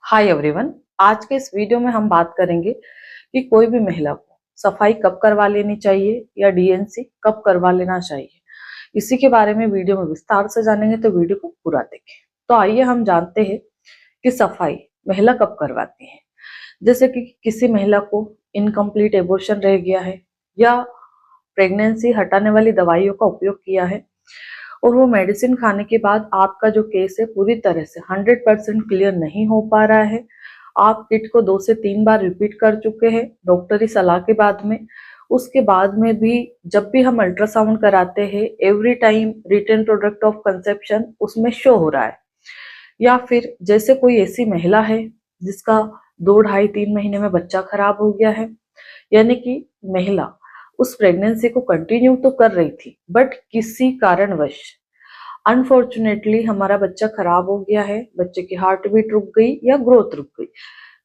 Hi everyone. आज के इस वीडियो में हम बात करेंगे कि कोई भी महिला को सफाई कब करवा लेनी चाहिए या डीएनसी कब करवा लेना चाहिए। इसी के बारे में वीडियो में विस्तार से जानेंगे, तो वीडियो को पूरा देखें। तो आइए हम जानते हैं कि सफाई महिला कब करवाती है। जैसे कि किसी महिला को इनकम्प्लीट एबॉर्शन रह गया है या प्रेगनेंसी हटाने वाली दवाइयों का उपयोग किया है और वो मेडिसिन खाने के बाद आपका जो केस है पूरी तरह से 100% क्लियर नहीं हो पा रहा है। आप किट को 2 से 3 बार रिपीट कर चुके हैं डॉक्टरी सलाह के बाद में। उसके बाद में भी जब भी हम अल्ट्रासाउंड कराते हैं every time return product of conception उसमें शो हो रहा है, या फिर जैसे कोई ऐसी महिला है जिसका 2 ढाई 3 महीने में बच्चा खराब हो गया है, यानी कि महिला उस प्रेगनेंसी को कंटिन्यू तो कर रही थी बट किसी कारणवश अनफॉर्चुनेटली हमारा बच्चा खराब हो गया है, बच्चे की हार्ट बीट रुक गई या ग्रोथ रुक गई,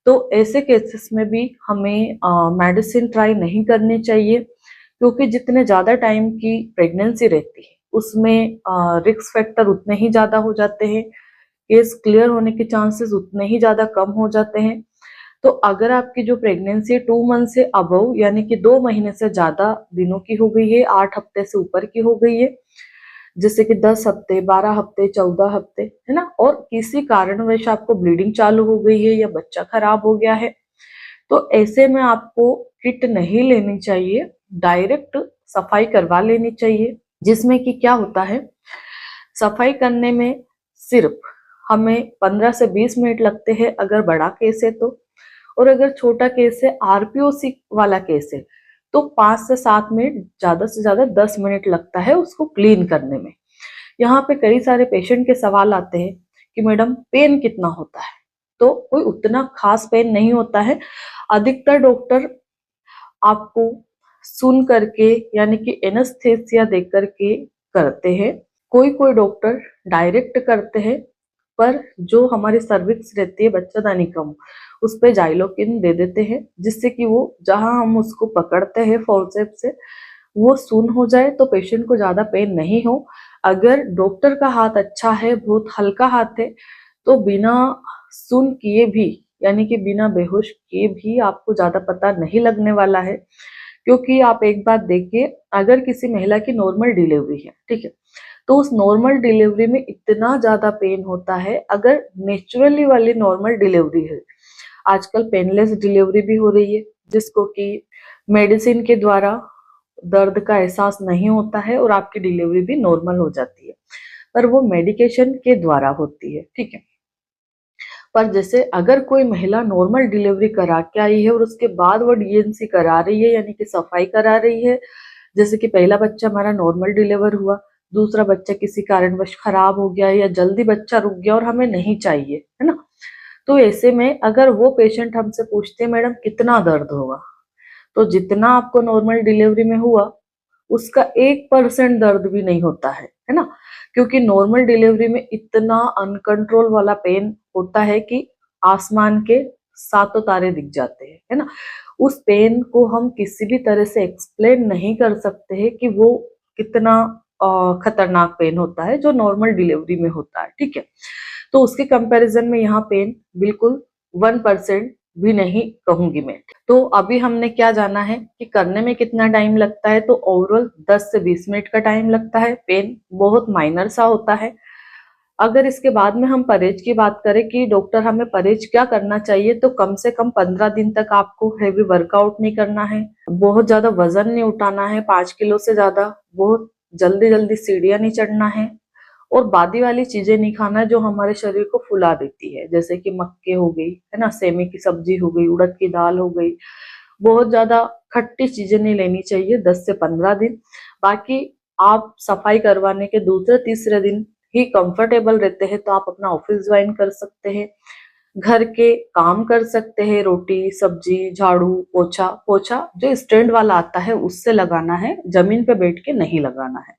तो ऐसे केसेस में भी हमें मेडिसिन ट्राई नहीं करनी चाहिए, क्योंकि जितने ज्यादा टाइम की प्रेगनेंसी रहती है उसमें रिस्क फैक्टर उतने ही ज्यादा हो जाते हैं, केस क्लियर होने के चांसेस उतने ही ज्यादा कम हो जाते हैं। तो अगर आपकी जो प्रेगनेंसी 2 मंथ से अबव यानी कि 2 महीने से ज्यादा दिनों की हो गई है, 8 हफ्ते से ऊपर की हो गई है, जैसे कि 10 हफ्ते, 12 हफ्ते, 14 हफ्ते, है ना, और किसी कारणवश आपको ब्लीडिंग चालू हो गई है या बच्चा खराब हो गया है, तो ऐसे में आपको किट नहीं लेनी चाहिए, डायरेक्ट सफाई करवा लेनी चाहिए। जिसमें कि क्या होता है, सफाई करने में सिर्फ हमें 15 से 20 मिनट लगते हैं अगर बड़ा केस है तो, और अगर छोटा केस है आरपीओसी वाला केस है तो 5 से 7 मिनट, ज्यादा से ज्यादा 10 मिनट लगता है उसको क्लीन करने में। यहाँ पे कई सारे पेशेंट के सवाल आते हैं कि मैडम पेन कितना होता है, तो कोई उतना खास पेन नहीं होता है। अधिकतर डॉक्टर आपको सुन करके यानी कि एनेस्थेसिया दे करके करते हैं, कोई कोई डॉक्टर डायरेक्ट करते हैं, पर जो हमारी सर्विक्स रहती है बच्चादानी कम उस पे जाइलोकिन दे देते हैं, जिससे कि वो जहां हम उसको पकड़ते हैं फोर्सेप से वो सुन हो जाए तो पेशेंट को ज्यादा पेन नहीं हो। अगर डॉक्टर का हाथ अच्छा है, बहुत हल्का हाथ है, तो बिना सुन किए भी यानी कि बिना बेहोश किए भी आपको ज्यादा पता नहीं लगने वाला है। क्योंकि आप एक बात देखिए, अगर किसी महिला की नॉर्मल डिलीवरी है, ठीक है, तो उस नॉर्मल डिलीवरी में इतना ज्यादा पेन होता है। अगर नेचुरली वाली नॉर्मल डिलीवरी है, आजकल पेनलेस डिलीवरी भी हो रही है जिसको कि मेडिसिन के द्वारा दर्द का एहसास नहीं होता है और आपकी डिलीवरी भी नॉर्मल हो जाती है, पर वो मेडिकेशन के द्वारा होती है, ठीक है। पर जैसे अगर कोई महिला नॉर्मल डिलीवरी करा के आई है और उसके बाद वो डीएनसी करा रही है यानी कि सफाई करा रही है, जैसे कि पहला बच्चा हमारा नॉर्मल डिलीवर हुआ, दूसरा बच्चा किसी कारणवश खराब हो गया या जल्दी बच्चा रुक गया और हमें नहीं चाहिए, है ना, तो ऐसे में अगर वो पेशेंट हमसे पूछते हैं मैडम कितना दर्द होगा, तो जितना आपको नॉर्मल डिलीवरी में हुआ उसका 1% दर्द भी नहीं होता है ना, क्योंकि नॉर्मल डिलीवरी में इतना अनकंट्रोल वाला पेन होता है कि आसमान के सातों तारे दिख जाते हैं, है ना। उस पेन को हम किसी भी तरह से एक्सप्लेन नहीं कर सकते हैं कि वो कितना खतरनाक पेन होता है जो नॉर्मल डिलीवरी में होता है, ठीक है। तो उसके कंपैरिजन में यहाँ पेन बिल्कुल 1% भी नहीं कहूंगी मैं। तो अभी हमने क्या जाना है कि करने में कितना टाइम लगता है, तो ओवरऑल 10 से 20 मिनट का टाइम लगता है, पेन बहुत माइनर सा होता है। अगर इसके बाद में हम परहेज की बात करें कि डॉक्टर हमें परहेज क्या करना चाहिए, तो कम से कम 15 दिन तक आपको हैवी वर्कआउट नहीं करना है, बहुत ज्यादा वजन नहीं उठाना है 5 किलो से ज्यादा, बहुत जल्दी जल्दी सीढ़ियां नहीं चढ़ना है, और बादी वाली चीजें नहीं खाना जो हमारे शरीर को फुला देती है, जैसे कि मक्के हो गई, है ना, सेमे की सब्जी हो गई, उड़द की दाल हो गई, बहुत ज्यादा खट्टी चीजें नहीं लेनी चाहिए 10 से 15 दिन। बाकी आप सफाई करवाने के दूसरे तीसरे दिन ही कंफर्टेबल रहते हैं तो आप अपना ऑफिस ज्वाइन कर सकते हैं, घर के काम कर सकते हैं, रोटी सब्जी झाड़ू पोछा, पोछा जो स्टैंड वाला आता है उससे लगाना है, जमीन पे बैठ के नहीं लगाना है।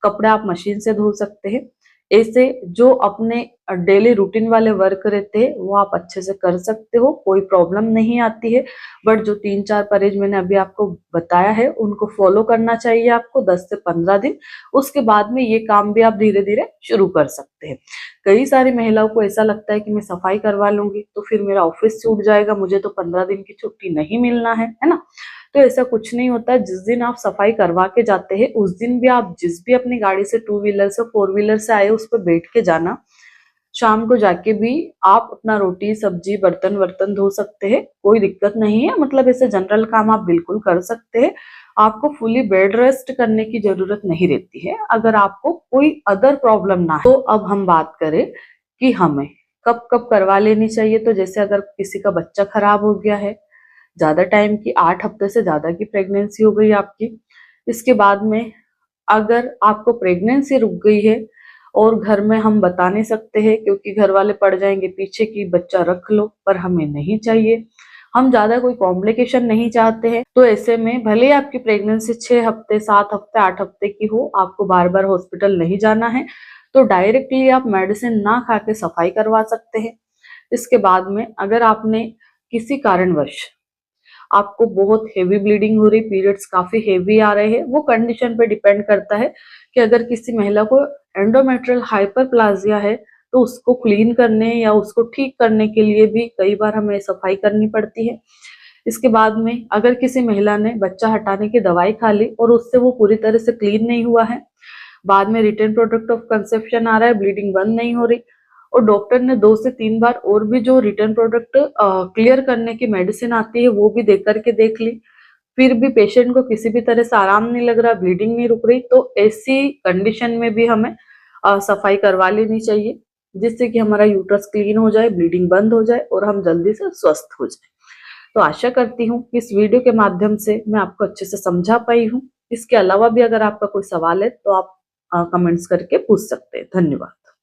कपड़े आप मशीन से धो सकते हैं, ऐसे जो अपने डेली रूटीन वाले वर्क रहते हैं वो आप अच्छे से कर सकते हो, कोई प्रॉब्लम नहीं आती है। बट जो 3-4 परहेज मैंने अभी आपको बताया है उनको फॉलो करना चाहिए आपको 10 से 15 दिन। उसके बाद में ये काम भी आप धीरे धीरे शुरू कर सकते हैं। कई सारी महिलाओं को ऐसा लगता है कि मैं सफाई करवा लूंगी तो फिर मेरा ऑफिस छूट जाएगा, मुझे तो 15 दिन की छुट्टी नहीं मिलना है ना। तो ऐसा कुछ नहीं होता। जिस दिन आप सफाई करवा के जाते हैं उस दिन भी आप जिस भी अपनी गाड़ी से 2 व्हीलर से 4 व्हीलर से आए उस पर बैठ के जाना। शाम को जाके भी आप अपना रोटी सब्जी बर्तन वर्तन धो सकते हैं, कोई दिक्कत नहीं है। मतलब ऐसे जनरल काम आप बिल्कुल कर सकते हैं। आपको फुली बेड रेस्ट करने की जरूरत नहीं रहती है अगर आपको कोई अदर प्रॉब्लम ना है। तो अब हम बात करें कि हमें कब कब करवा लेनी चाहिए। तो जैसे अगर किसी का बच्चा खराब हो गया है, ज्यादा टाइम की 8 हफ्ते से ज्यादा की प्रेगनेंसी हो गई आपकी, इसके बाद में अगर आपको प्रेगनेंसी रुक गई है और घर में हम बता नहीं सकते हैं क्योंकि घर वाले पड़ जाएंगे पीछे कि बच्चा रख लो, पर हमें नहीं चाहिए, हम ज्यादा कोई कॉम्प्लिकेशन नहीं चाहते हैं। तो ऐसे में भले ही आपकी प्रेगनेंसी 6 हफ्ते 7 हफ्ते 8 हफ्ते की हो, आपको बार बार हॉस्पिटल नहीं जाना है, तो डायरेक्टली आप मेडिसिन ना खा के सफाई करवा सकते हैं। इसके बाद में अगर आपने किसी कारणवश आपको बहुत हेवी ब्लीडिंग हो रही, पीरियड्स काफी हेवी आ रहे हैं, वो कंडीशन पे डिपेंड करता है कि अगर किसी महिला को एंडोमेट्रियल हाइपरप्लाजिया है तो उसको क्लीन करने या उसको ठीक करने के लिए भी कई बार हमें सफाई करनी पड़ती है। इसके बाद में अगर किसी महिला ने बच्चा हटाने की दवाई खा ली और उससे वो पूरी तरह से क्लीन नहीं हुआ है, बाद में रिटर्न प्रोडक्ट ऑफ कंसेप्शन आ रहा है, ब्लीडिंग बंद नहीं हो रही और डॉक्टर ने 2 से 3 बार और भी जो रिटर्न प्रोडक्ट क्लियर करने की मेडिसिन आती है वो भी दे करके देख ली, फिर भी पेशेंट को किसी भी तरह से आराम नहीं लग रहा, ब्लीडिंग नहीं रुक रही, तो ऐसी कंडीशन में भी हमें सफाई करवा लेनी चाहिए जिससे कि हमारा यूट्रस क्लीन हो जाए, ब्लीडिंग बंद हो जाए और हम जल्दी से स्वस्थ हो जाए। तो आशा करती हूँ कि इस वीडियो के माध्यम से मैं आपको अच्छे से समझा पाई हूँ। इसके अलावा भी अगर आपका कोई सवाल है तो आप कमेंट्स करके पूछ सकते हैं। धन्यवाद।